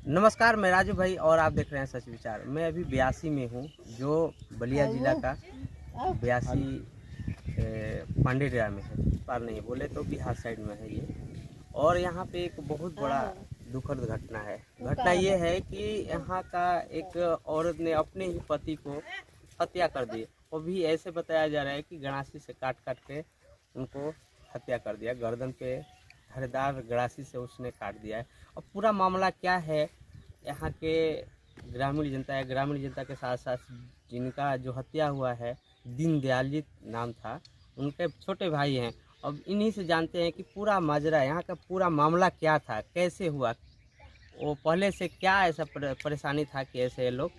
नमस्कार, मैं राजू भाई और आप देख रहे हैं सच विचार। मैं अभी ब्यासी में हूँ, जो बलिया जिला का ब्यासी पांडेरा में है, पार नहीं बोले तो बिहार साइड में है ये। और यहाँ पे एक बहुत बड़ा दुखद घटना है। घटना ये है कि यहाँ का एक औरत ने अपने ही पति को हत्या कर दी। वो भी ऐसे बताया जा रहा है कि गणासी से काट काट के उनको हत्या कर दिया, गर्दन पे धारदार गड़ासी से उसने काट दिया है। और पूरा मामला क्या है, यहाँ के ग्रामीण जनता है, ग्रामीण जनता के साथ साथ जिनका जो हत्या हुआ है, दीनदयाल जी नाम था, उनके छोटे भाई हैं। अब इन्हीं से जानते हैं कि पूरा माजरा, यहाँ का पूरा मामला क्या था, कैसे हुआ, वो पहले से क्या ऐसा परेशानी था कि ऐसे ये लोग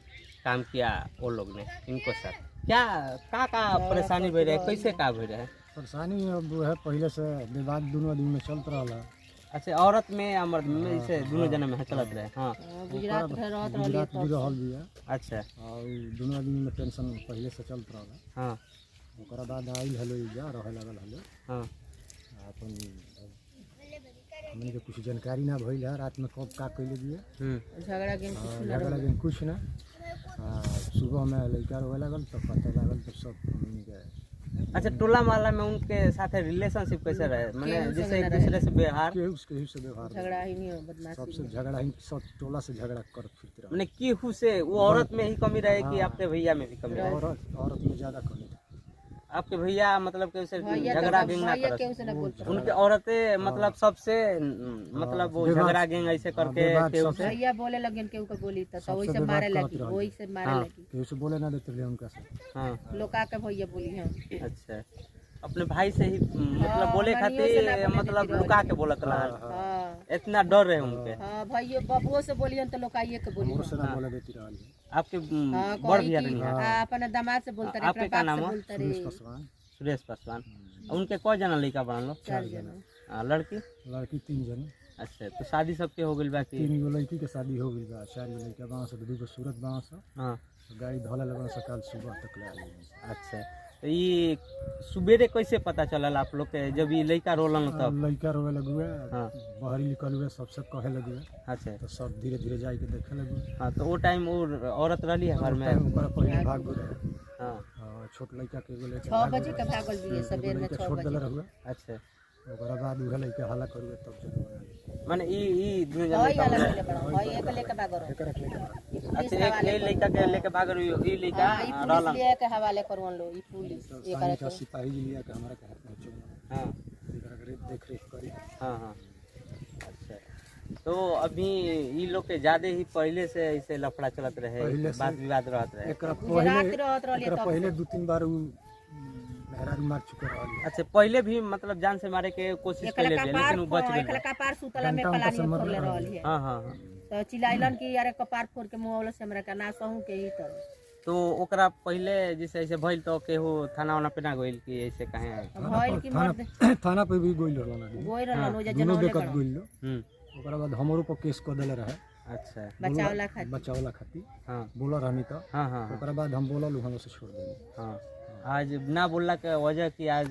काम किया वो लोग ने इनको। सर क्या परेशानी बढ़ रहा है, कैसे का बढ़ रहा है परेशानी? अब है पहले से विवाद दोनों आदमी में चलत रहा है। अच्छा, औरत में या मर्द में, इसे दोनों जना में चलत रहे। हाँ, गुजरात भी रहल भी है। अच्छा, और दोनों आदमी में टेंशन पहले से चलत रहा है। हाँ, ओकरा बाद आइल हलो जा रहे लगल हलो। हाँ, अपन हमने के कुछ जानकारी ना भइल है, रात में कब का कइले दिए झगड़ा के कुछ ना। सुबह में लड़का रोए लगल तो पता लागल तो सब हमने के। अच्छा, टोला मोहल्ला में उनके साथ रिलेशनशिप कैसे रहे, माने जैसे एक दूसरे से व्यवहार, केहू से व्यवहार झगड़ा ही नहीं हो, बदमाशी सबसे झगड़ा ही, सब टोला से झगड़ा कर फिरते रहे। माने केहू से वो औरत में ही कमी रहे कि आपके भैया में भी कमी रहे? औरत में ज्यादा कमी है। आपके भैया मतलब के उसे झगड़ा गेंग ना करत, उनके औरतें मतलब सबसे मतलब वो झगड़ा गेंग ऐसे करके केहू से भैया बोले लगे केहू को बोली तो वही से मारे लगी, वही से मारे लगी, केहू से बोले ना देते रहे उनका से। हाँ, लोका के भैया बोली हैं। अच्छा, अपने भाई से ही मतलब बोले खातिर मतलब लुका के बोलत रहा, हाँ, इतना डर रहे उनके। हाँ भैया बबुओ से बोली तो लोकाइए के बोली। से ना बोले देती रहल। आपके बड़ भैया नहीं है? अपने दामाद से बोलते रहे, आपके क्या नाम है? सुरेश पासवान। उनके कौ जना लड़का बना लो? 4 जना। लड़की 3 जन। अच्छा, तो शादी सबके हो गई बाकी? 3 गो लड़की के शादी हो गई बा, 4 गो लड़का बांस, 2 गो सूरत बांस। हाँ, गाड़ी धोला लगा सकाल सुबह तक ले आई। अच्छा, तो ये सुबेरे कैसे पता चलल आप लोग के जब ये लड़का रोलन तब? लड़का रोवे लगुए, हाँ, बाहरी निकल हुए, सबसे कहे लगे। अच्छा, तो सब धीरे धीरे जाके देखे लगे। हाँ, तो वो टाइम वो औरत रही है घर में? पहले भाग गए। हाँ, छोट लड़का के बोले 6 बजे के भागल दिए, सवेर में 6 छोड़ बजे। देले रहुए। अच्छा, ओकरा बाद उहे लड़का हल्ला करुए तब जब माने ई दोनों जन भाई लड़का अलग बना? लेके बड़ा, भाई एक लेके भागल रहो। एकर लेके अच्छा, एक ये लड़का के लेके भाग रही हो, ई लड़का ई पुलिस रहलन? लिए के हवाले करवन लो, ई पुलिस ये करे का सिपाही जी लिया के हमारा के हाथ पहुंचो। हाँ, एकरा के देख रेख करी। हाँ, हाँ, अच्छा, तो अभी ये लोग के ज्यादा ही पहले से ऐसे लफड़ा चलत रहे, बात विवाद रहत रहे? एकरा गुजरात रहत रहली एकरा तब पहले 2-3 बार उ मेहरारू मार चुके रहल। अच्छा, पहले भी मतलब जान से मारे के कोशिश एकला कैले का थे, पार लेकिन वो बच गए? एकला का पार सुतला में कलानी फोड़ ले रहल है। हाँ, हाँ, हाँ, तो चिल्लाइलन कि यार कपार फोड़ के मुआवला से हमरा का ना सहू के ही तर। तो ओकरा पहले जैसे ऐसे भइल तो केहू थाना वाना पे ना गइल कि ऐसे काहे? भइल की मर्द थाना पे भी गोइल रहल ना। गोई रहलन हो जा दोनों जनौले बेकत कर गोइल। हम्म, ओकरा बाद हमरो पर केस क देले रहे। अच्छा, बचावला खातिर। बचावला खातिर हाँ, बोला रहनी तो। हाँ, हाँ, ओकरा बाद हम बोलल हम से छोड़ देनी। हाँ, आज ना बोलला के वजह कि आज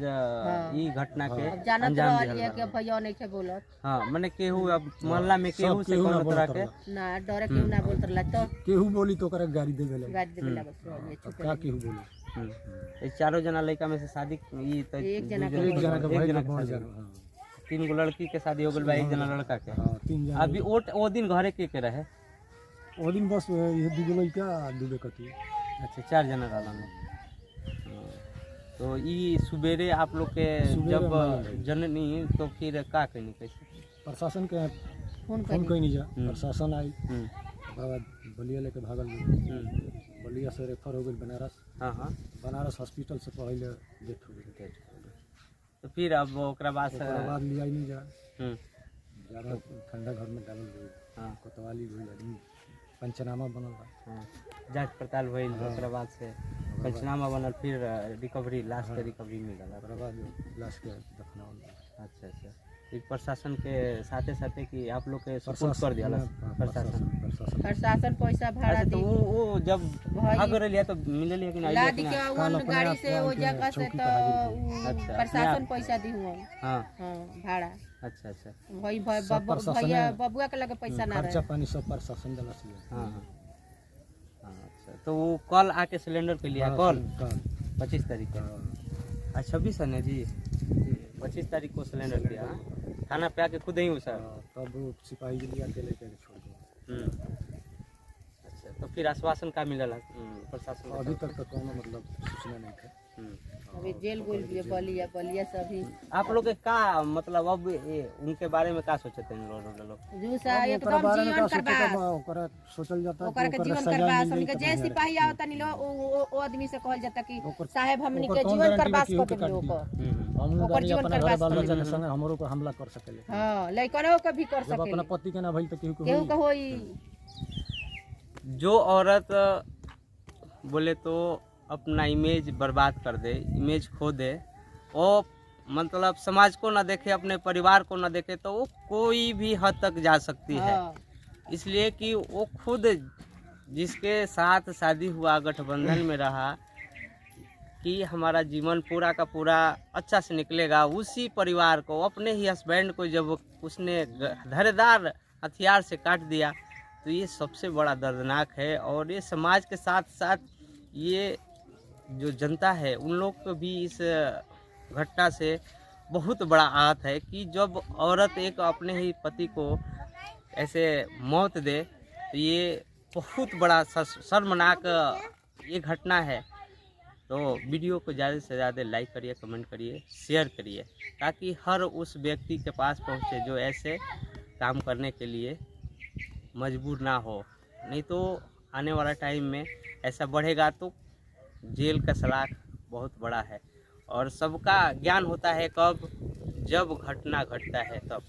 ई घटना के अब जानत अंजाम रहल दिहल है बा। कि भैया नहीं के बोलत हाँ, माने केहू अब मोहल्ला में केहू से केहू ना कोनो तरह बोलत के रहल। ना डरे के ना बोलत रहला तो केहू बोली तो ओकरा गाड़ी देवे ले। गाड़ी देवे लागत रहल है। अब का केहू बोली? ये चारों जना लड़का में से शादी ई तो एक जना के एक जना के भाई जना के के बड़ शादी जना। हो गइल। 3 गो लड़की के शादी हो गइल बा, एक जना लड़का के। हां 3 जना। अभी ओ दिन घरे के रहे? ओ दिन बस ये 2 गो लड़का 2 बेकती। अच्छा, 4 जना रहलन। तो ई सुबेरे आप लोग के जब जननी तो फिर का कहीं कैसे? प्रशासन के फोन फोन कर कहीं जा, प्रशासन आई। हम्म, ओकरा बाद बलिया लेके भागल गए। बलिया से रेफर हो गई बनारस। हाँ, हाँ, बनारस हॉस्पिटल से पहले डेथ हो गई। तो फिर अब ओकरा बाद से ओकरा बाद लिया ही नहीं जा, हम्म, ज़्यादा ठंडा घर में डालल गई। हाँ, कोतवाली गई आदमी, पंचनामा बनल बा। हाँ, जांच पड़ताल भइल, ओकरा बाद से पंचनामा बनल, फिर रिकवरी, लास्ट के रिकवरी मिलल। ओकरा बाद लाश के दफनावल बा। अच्छा, अच्छा, एक प्रशासन के साथे साथे कि आप लोग के सपोर्ट कर दिया प्रशासन? प्रशासन पैसा भाड़ा अच्छा, तो दी वो जब भाग रही है तो मिलल है कि नहीं? ला दी के वन गाड़ी से वो जगह से तो अच्छा, प्रशासन पैसा दी हुआ। हाँ, हां भाड़ा। अच्छा अच्छा। भाई सब प्रशासन भैया है। बबुआ के लगे पैसा ना खर्चा रहे। पानी सब प्रशासन दिला सी। हाँ हाँ हाँ, अच्छा। तो वो कल आके सिलेंडर पे लिया कल 25 तारीख को। आज 26 है ना जी, 25 तारीख को सिलेंडर दिया। हाँ? थाना पे आके खुद ही हूँ सर। तब वो सिपाही के लिए लेकर छोड़ दिया। अच्छा, तो फिर आश्वासन का मिलल है प्रशासन का? अभी तक तो कोनो मतलब सूचना नहीं था। अभी जेल गोल भी बलिया से अभी। आप लोग के का मतलब अब उनके बारे में का सोचते हैं लोग? जू सा एकदम जीवन करबा सोचल जाता ओकरा के जीवन करबा हमनी के जे सिपाही आवता नी लो ओ आदमी से कहल जाता कि साहब हमनी के जीवन करबास कर दे लोग हम ओकर जीवन अपना करबास घर बाल बच्चा के संग हमरो को हमला कर सकेले। हां लइकनो के भी कर जब अपना सकेले पति के ना भइल त केहू केहू के होई। जो औरत बोले तो अपना इमेज बर्बाद कर दे, इमेज खो दे, वो मतलब समाज को ना देखे, अपने परिवार को ना देखे, तो वो कोई भी हद तक जा सकती है। इसलिए कि वो खुद जिसके साथ शादी हुआ, गठबंधन में रहा कि हमारा जीवन पूरा का पूरा अच्छा से निकलेगा, उसी परिवार को, अपने ही हस्बैंड को जब उसने धारदार हथियार से काट दिया, तो ये सबसे बड़ा दर्दनाक है। और ये समाज के साथ साथ ये जो जनता है उन लोग को भी इस घटना से बहुत बड़ा आहत है कि जब औरत एक अपने ही पति को ऐसे मौत दे, तो ये बहुत बड़ा शर्मनाक ये घटना है। तो वीडियो को ज़्यादा से ज़्यादा लाइक करिए, कमेंट करिए, शेयर करिए, ताकि हर उस व्यक्ति के पास पहुँचे जो ऐसे काम करने के लिए मजबूर ना हो। नहीं तो आने वाला टाइम में ऐसा बढ़ेगा तो जेल का सलाख बहुत बड़ा है। और सबका ज्ञान होता है कब, जब घटना घटता है तब।